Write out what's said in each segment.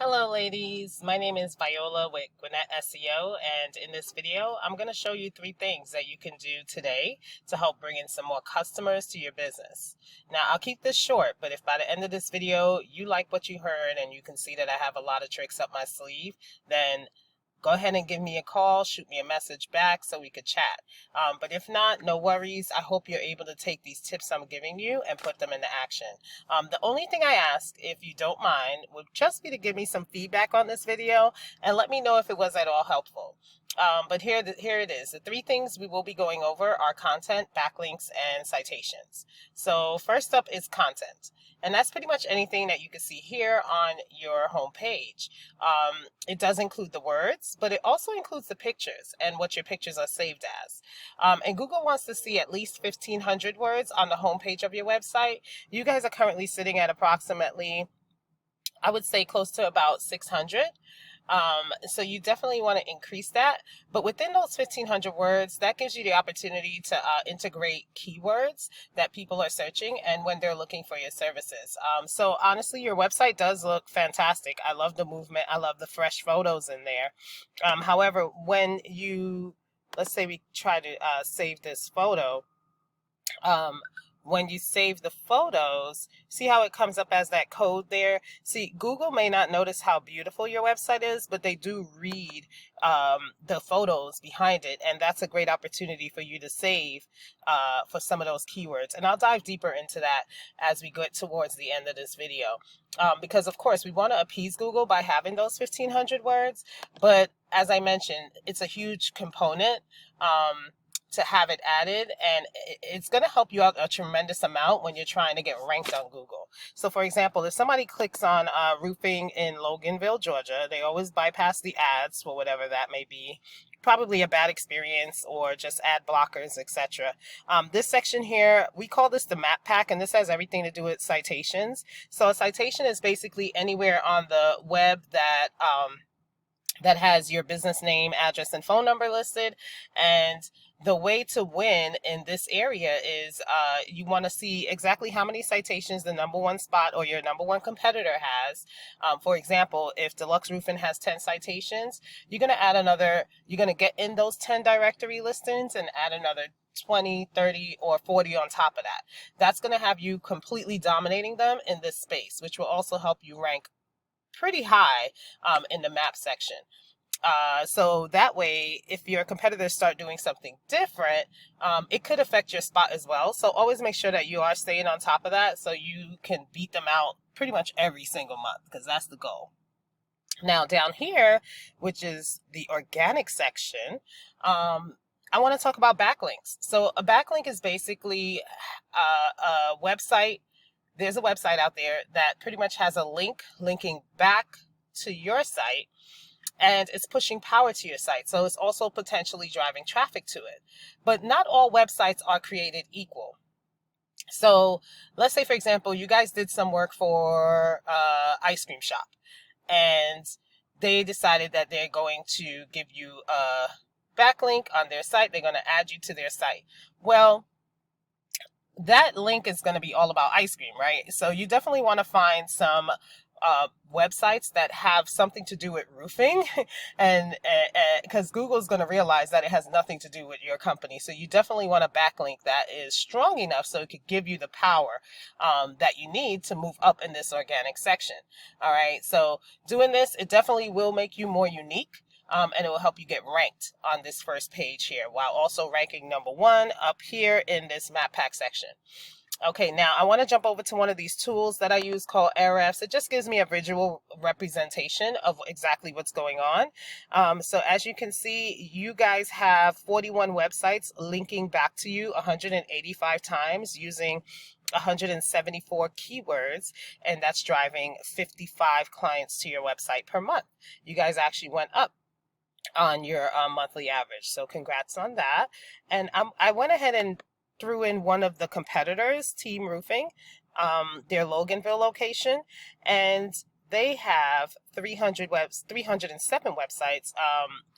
Hello ladies, my name is Viola with Gwinnett SEO, and in this video I'm going to show you 3 things that you can do today to help bring in some more customers to your business. Now I'll keep this short, but if by the end of this video you like what you heard and you can see that I have a lot of tricks up my sleeve, then go ahead and give me a call, shoot me a message back so we could chat. But if not, no worries. I hope you're able to take these tips I'm giving you and put them into action. The only thing I ask, if you don't mind, would just be to give me some feedback on this video and let me know if it was at all helpful. But here it is. The 3 things we will be going over are content, backlinks, and citations. So first up is content. And that's pretty much anything that you can see here on your home page. It does include the words, but it also includes the pictures and what your pictures are saved as. And Google wants to see at least 1,500 words on the home page of your website. You guys are currently sitting at approximately, I would say, close to about 600. So you definitely want to increase that. But within those 1,500 words, that gives you the opportunity to integrate keywords that people are searching and when they're looking for your services. So honestly, your website does look fantastic. I love the movement. I love the fresh photos in there. However, when you, let's say we try to save this photo, when you save the photos, see how it comes up as that code there? See, Google may not notice how beautiful your website is, but they do read the photos behind it, and that's a great opportunity for you to save for some of those keywords. And I'll dive deeper into that as we get towards the end of this video. Because of course we want to appease Google by having those 1,500 words, but as I mentioned, it's a huge component to have it added, and it's going to help you out a tremendous amount when you're trying to get ranked on Google. So for example, if somebody clicks on roofing in Loganville, Georgia, they always bypass the ads for whatever that may be, probably a bad experience or just ad blockers, etc. This section here, we call this the map pack, and this has everything to do with citations. So a citation is basically anywhere on the web that that has your business name, address, and phone number listed. And the way to win in this area is you want to see exactly how many citations the #1 spot or your #1 competitor has. For example, if Deluxe Roofing has 10 citations, you're going to get in those 10 directory listings and add another 20, 30, or 40 on top of that. That's going to have you completely dominating them in this space, which will also help you rank pretty high in the map section. So that way, if your competitors start doing something different, it could affect your spot as well. So always make sure that you are staying on top of that so you can beat them out pretty much every single month, because that's the goal. Now down here, which is the organic section, I want to talk about backlinks. So a backlink is basically a website. There's a website out there that pretty much has a link linking back to your site, and it's pushing power to your site. So it's also potentially driving traffic to it. But not all websites are created equal. So let's say, for example, you guys did some work for ice cream shop, and they decided that they're going to give you a backlink on their site. They're going to add you to their site. Well, that link is going to be all about ice cream, right? So you definitely want to find some websites that have something to do with roofing, and because Google's going to realize that it has nothing to do with your company. So you definitely want a backlink that is strong enough so it could give you the power that you need to move up in this organic section. All right, so doing this, it definitely will make you more unique. And it will help you get ranked on this first page here, while also ranking #1 up here in this map pack section. Okay, now I want to jump over to one of these tools that I use called Ahrefs. It just gives me a visual representation of exactly what's going on. So as you can see, you guys have 41 websites linking back to you 185 times using 174 keywords, and that's driving 55 clients to your website per month. You guys actually went up on your monthly average, so congrats on that. And I went ahead and threw in one of the competitors, Team Roofing, their Loganville location, and they have 307 websites,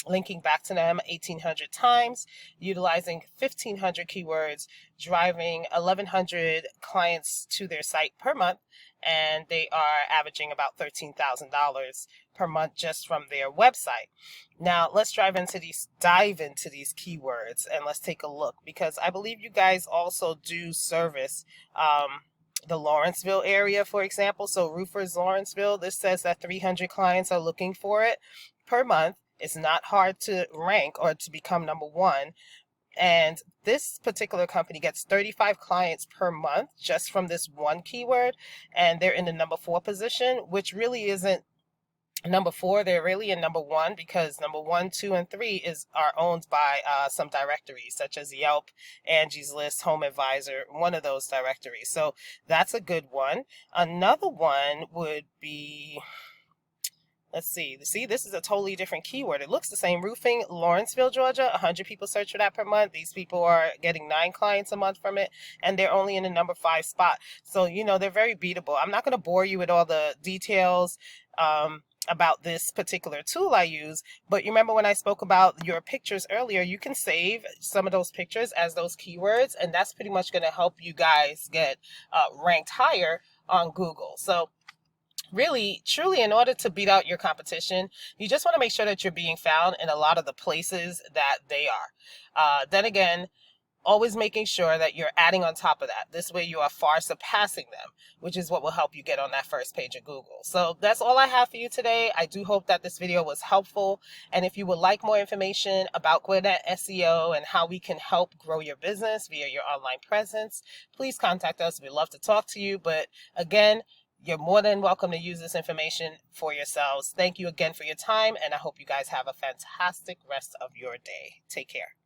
linking back to them 1,800 times, utilizing 1,500 keywords, driving 1,100 clients to their site per month, and they are averaging about $13,000 per month just from their website. Now let's dive into these keywords and let's take a look, because I believe you guys also do service the Lawrenceville area, for example. So Roofers Lawrenceville, this says that 300 clients are looking for it per month. It's not hard to rank or to become number one. And this particular company gets 35 clients per month just from this one keyword, and they're in the number 4 position, which really isn't number 4. They're really in number 1, because number 1, 2, and 3 are owned by some directories such as Yelp, Angie's List, Home Advisor, one of those directories. So that's a good one. Another one would be, let's see, this is a totally different keyword. It looks the same. Roofing, Lawrenceville, Georgia. 100 people search for that per month. These people are getting 9 clients a month from it, and they're only in the number 5 spot. So, they're very beatable. I'm not going to bore you with all the details about this particular tool I use, but you remember when I spoke about your pictures earlier, you can save some of those pictures as those keywords, and that's pretty much going to help you guys get ranked higher on Google. So really, truly, in order to beat out your competition, you just want to make sure that you're being found in a lot of the places that they are. Then again, always making sure that you're adding on top of that. This way you are far surpassing them, which is what will help you get on that first page of Google. So that's all I have for you today. I do hope that this video was helpful. And if you would like more information about Gwinnett SEO and how we can help grow your business via your online presence, please contact us. We'd love to talk to you. But again, you're more than welcome to use this information for yourselves. Thank you again for your time, and I hope you guys have a fantastic rest of your day. Take care.